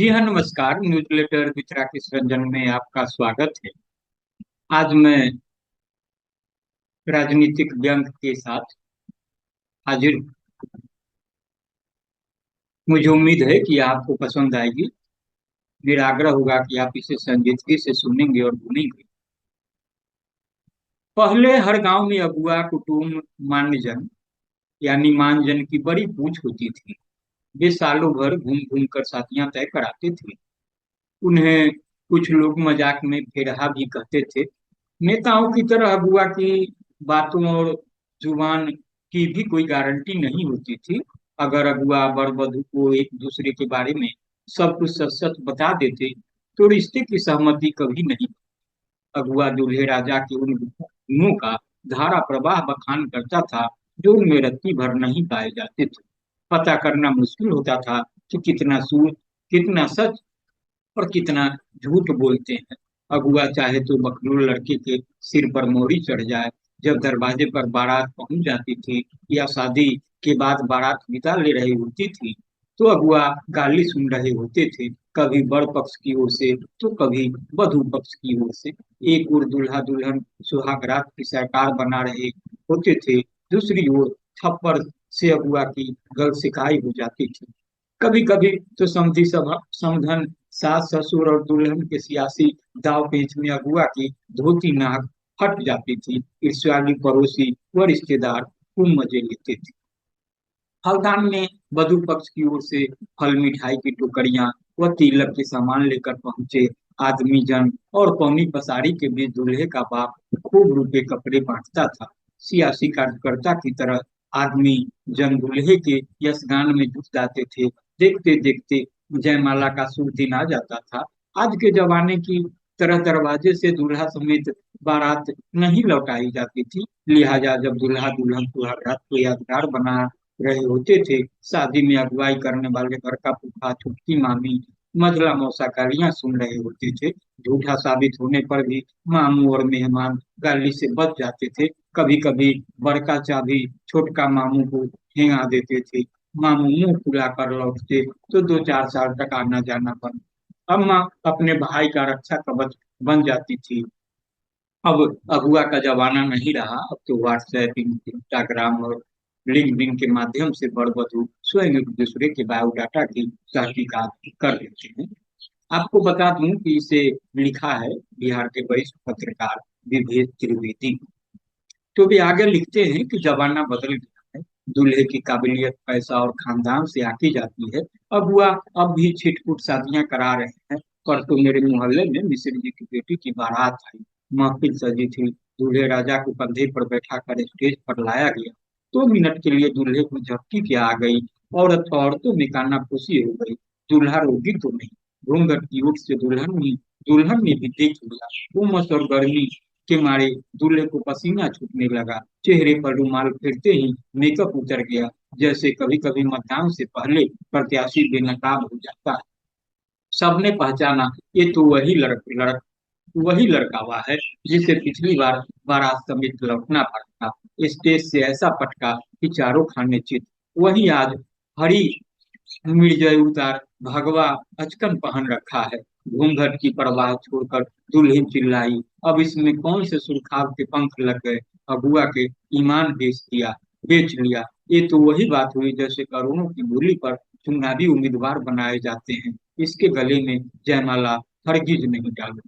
जी हाँ, नमस्कार। न्यूज़लेटर विच राकेश रंजन में आपका स्वागत है। आज मैं राजनीतिक व्यंग के साथ हाजिर हूँ। मुझे उम्मीद है कि आपको पसंद आएगी। मेरा आग्रह होगा कि आप इसे संजीदगी से सुनेंगे और सुनेंगे। पहले हर गांव में अगुआ, कुटुम्ब, मान्यजन यानी मानजन की बड़ी पूछ होती थी। वे सालों भर घूम घूम कर शादियां तय कराते थे। उन्हें कुछ लोग मजाक में फेरहा भी कहते थे। नेताओं की तरह अगुआ की बातों और जुबान की भी कोई गारंटी नहीं होती थी। अगर अगुआ वर वधू को एक दूसरे के बारे में सब कुछ सच सच बता देते तो रिश्ते की सहमति कभी नहीं। अगुआ दूल्हे राजा के उन गुणों का धारा प्रवाह बखान करता था जो उनमें रत्ती भर नहीं पाए जाते थे। पता करना मुश्किल होता था कि कितना सूद, कितना सच और कितना झूठ बोलते हैं। अगुआ चाहे तो मखलूल लड़के के सिर पर मोहरी चढ़ जाए। जब दरवाजे पर बारात पहुंच जाती थी या शादी के बाद बारात विदा ले रही होती थी तो अगुआ गाली सुन रहे होते थे, कभी वर पक्ष की ओर से तो कभी वधू पक्ष की ओर से। एक ओर दूल्हा दुल्हन सुहाग रात की सरकार बना रहे होते थे, दूसरी ओर थप्पड़ से अगुआ की गल सिकाई हो जाती थी। कभी कभी तो समधी सभा समधन सास ससुर और दुल्हन के सियासी दाव पेच में अगुआ की धोती नाक फट जाती थी। ईर्ष्यालु पड़ोसी व रिश्तेदार खूब मजे लेते थे। हल्द्वानी में वधु पक्ष की ओर से फल मिठाई की टोकरियां व तिलक के सामान लेकर पहुंचे आदमी जन और पौनी पसारी के बीच दूल्हे का बाप खूब रुपए कपड़े बांटता था। सियासी कार्यकर्ता की तरह आदमी जन दूल्हे के यशगान में जुट जाते थे। देखते देखते जयमाला का शुभ दिन आ जाता था। आज के जमाने की तरह दरवाजे से दूल्हा समेत बारात नहीं लौटाई जाती थी। लिहाजा जब दूल्हा दुल्हन सुहागरात को यादगार बना रहे होते थे, शादी में अगुवाई करने वाले घर का फूफा, छुटकी मामी, मझला मौसा गालियां सुन रहे होते थे। झूठा साबित होने पर भी मामू और मेहमान गाली से बच जाते थे। कभी कभी बड़का चाबी छोटका मामू को ठेंगा देते थे। मामू मुंह फुलाकर लौटते तो 2-4 साल तक आना जाना बंद। अम्मा अपने भाई का रक्षा कवच बन जाती थी। अब अगुआ का जमाना नहीं रहा। अब तो व्हाट्सएप, इंस्टाग्राम और लिंक्डइन के माध्यम से वर वधू स्वयं एक दूसरे के बायोडाटा की तहकीकात कर लेते हैं। आपको बता दूं कि इसे लिखा है बिहार के वरिष्ठ पत्रकार विभेद त्रिवेदी। तो वे आगे लिखते हैं कि जमाना बदल गया है। दूल्हे की काबिलियत पैसा और खानदान से आकी जाती है। अगुआ अब भी छिटपुट शादियां करा रहे हैं। पर तो मेरे मोहल्ले में मिश्र जी की बेटी की बारात आई। महफिल सजी थी। दूल्हे राजा को कंधे पर बैठा कर स्टेज पर लाया गया। 2 मिनट के लिए दूल्हे को झपकी क्या आ गई। औरतों में कानाफूसी हो गई। दूल्हा रोगी तो नहीं। घूंघट की ओट से दुल्हन ने भी देख लिया। उमस और गर्मी के मारे दूल्हे को पसीना छूटने लगा। चेहरे पर रुमाल फेरते ही मेकअप उतर गया। जैसे कभी कभी मतदान से पहले प्रत्याशी बेनकाब हो जाता है। सबने पहचाना, ये तो वही लड़का हुआ है जिसे पिछली बार बारात समेत लौटना पड़ा था। स्टेज से ऐसा पटका कि चारों खाने चित। वही आज हरी मिर्जय उतार भगवा अचकन पहन रखा है। घूंघट की परवाह छोड़कर दुल्हन चिल्लाई, अब इसमें कौन से सुरखाव के पंख लग गए। अगुआ के ईमान बेच लिया। ये तो वही बात हुई जैसे करोड़ों की बोली पर चुनावी उम्मीदवार बनाए जाते हैं। इसके गले में जयमाला हरगिज नहीं डालो।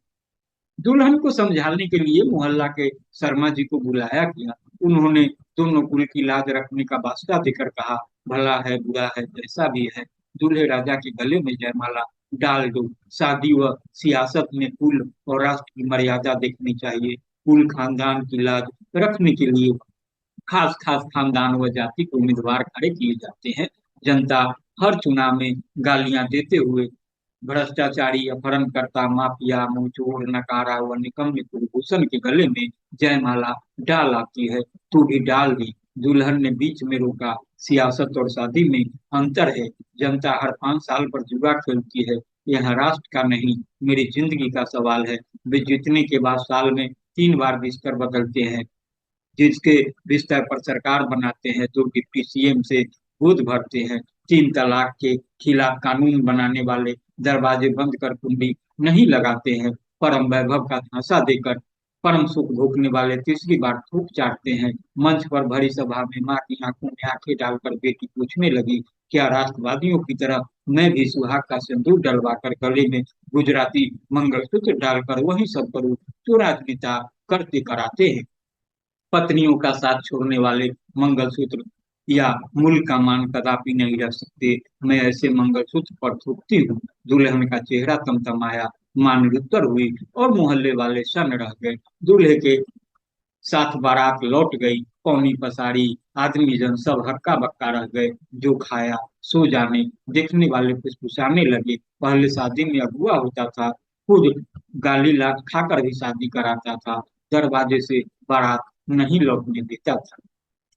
दुल्हन को समझाने के लिए मोहल्ला के शर्मा जी को बुलाया गया। उन्होंने दोनों कुल की लाज रखने का वास्ता देकर कहा, भला है बुरा है जैसा भी है, दूल्हे राजा के गले में जयमाला डाल दो। शादी व सियासत में कुल और राष्ट्र की मर्यादा देखनी चाहिए। कुल खानदान की लाज रखने के लिए खास खास खानदान व जाति के उम्मीदवार खड़े किए जाते हैं। जनता हर चुनाव में गालियां देते हुए भ्रष्टाचारी, अपहरणकर्ता, माफिया, मुंहचोर, नकारा व निकम्मे कुलभूषण के गले में जयमाला डाल आती है। तू भी डाल दी, दुल्हन ने बीच में रोका। सियासत और शादी में अंतर है। जनता हर 5 साल पर जुआ खेलती है। यह राष्ट्र का नहीं, मेरी जिंदगी का सवाल है। वे जीतने के बाद साल में 3 बार बिस्तर बदलते हैं। जिसके बिस्तर पर सरकार बनाते हैं तो डिप्टी सीएम से गोद भरते हैं। 3 तलाक के खिलाफ कानून बनाने वाले दरवाजे बंद कर कुंडी नहीं लगाते हैं। परम वैभव का झांसा देकर परम सुख भोगने वाले तीसरी बार थूक चाटते हैं। मंच पर भरी सभा में माँ की आंखों में आंखें डालकर बेटी पूछने लगी, क्या राष्ट्रवादियों की तरह मैं भी सुहाग का सिंदूर डलवाकर गले में गुजराती मंगलसूत्र डालकर वही सब करूं जो राजनेता करते कराते हैं? पत्नियों का साथ छोड़ने वाले मंगलसूत्र या मूल का मान कदापि नहीं रख सकते। मैं ऐसे मंगलसूत्र पर थूकती हूँ। दुल्हन का चेहरा तमतमाया, मां निरुत्तर हुई और मोहल्ले वाले सन्न रह गए। दूल्हे के साथ बारात लौट गई। पौनी पसारी आदमी जन सब हक्का बक्का रह गए। जो खाया सो जाने, देखने वाले फुसफुसाने लगे। पहले शादी में अगुआ होता था, खुद गाली लात खाकर भी शादी कराता था, दरवाजे से बारात नहीं लौटने देता था।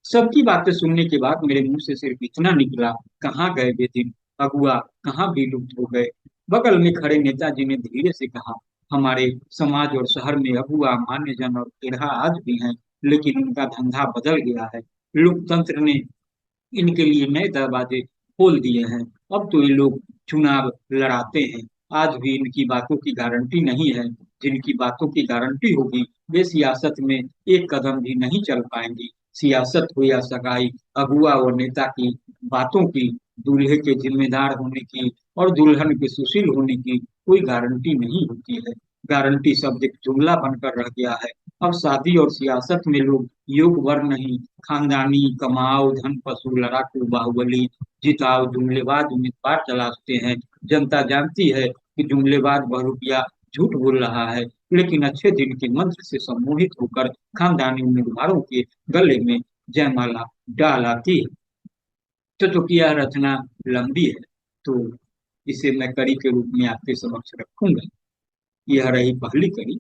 सबकी बातें सुनने के बाद मेरे मुंह से सिर्फ इतना निकला, कहाँ गए वे दिन? अगुआ कहाँ विलुप्त हो गए? बगल में खड़े नेताजी ने धीरे से कहा, हमारे समाज और शहर में अगुआ मान्यजन और तेरहा आज भी हैं, लेकिन उनका धंधा बदल गया है। लोकतंत्र ने इनके लिए नए दरवाजे खोल दिए हैं। अब तो ये लोग चुनाव लड़ाते हैं। आज भी इनकी बातों की गारंटी नहीं है। जिनकी बातों की गारंटी होगी वे सियासत में एक कदम भी नहीं चल पाएंगे। सियासत हो या सगाई, अगुआ और नेता की बातों की, दूल्हे के जिम्मेदार होने की और दुल्हन के सुशील होने की कोई गारंटी नहीं होती है। गारंटी शब्द एक जुमला बनकर रह गया है। अब शादी और सियासत में लोग योग वर्ण नहीं, खानदानी, कमाओ धन, पशु, लड़ाकू, बाहुबली, जिताओ, जुमलेबाज उम्मीदवार तलाशते हैं। जनता जानती है कि जुमलेबाज बहरूपिया झूठ बोल रहा है, लेकिन अच्छे दिन के मंत्र से सम्मोहित होकर खानदानी उम्मीदवारों के गले में जयमाला डाल आती है। तो चूंकि यह रचना लंबी है, तो इसे मैं कड़ी के रूप में आपके समक्ष रखूंगा। यह रही पहली कड़ी।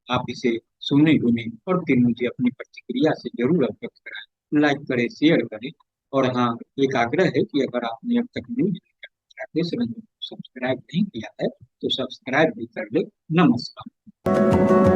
आप इसे सुने सुने और फिर मुझे अपनी प्रतिक्रिया से जरूर अवगत कराएं। लाइक करें, शेयर करें। और हाँ, एक आग्रह है कि अगर आपने अब तक न्यूज राकेश रंजन को सब्सक्राइब नहीं किया है तो सब्सक्राइब भी कर ले। नमस्कार।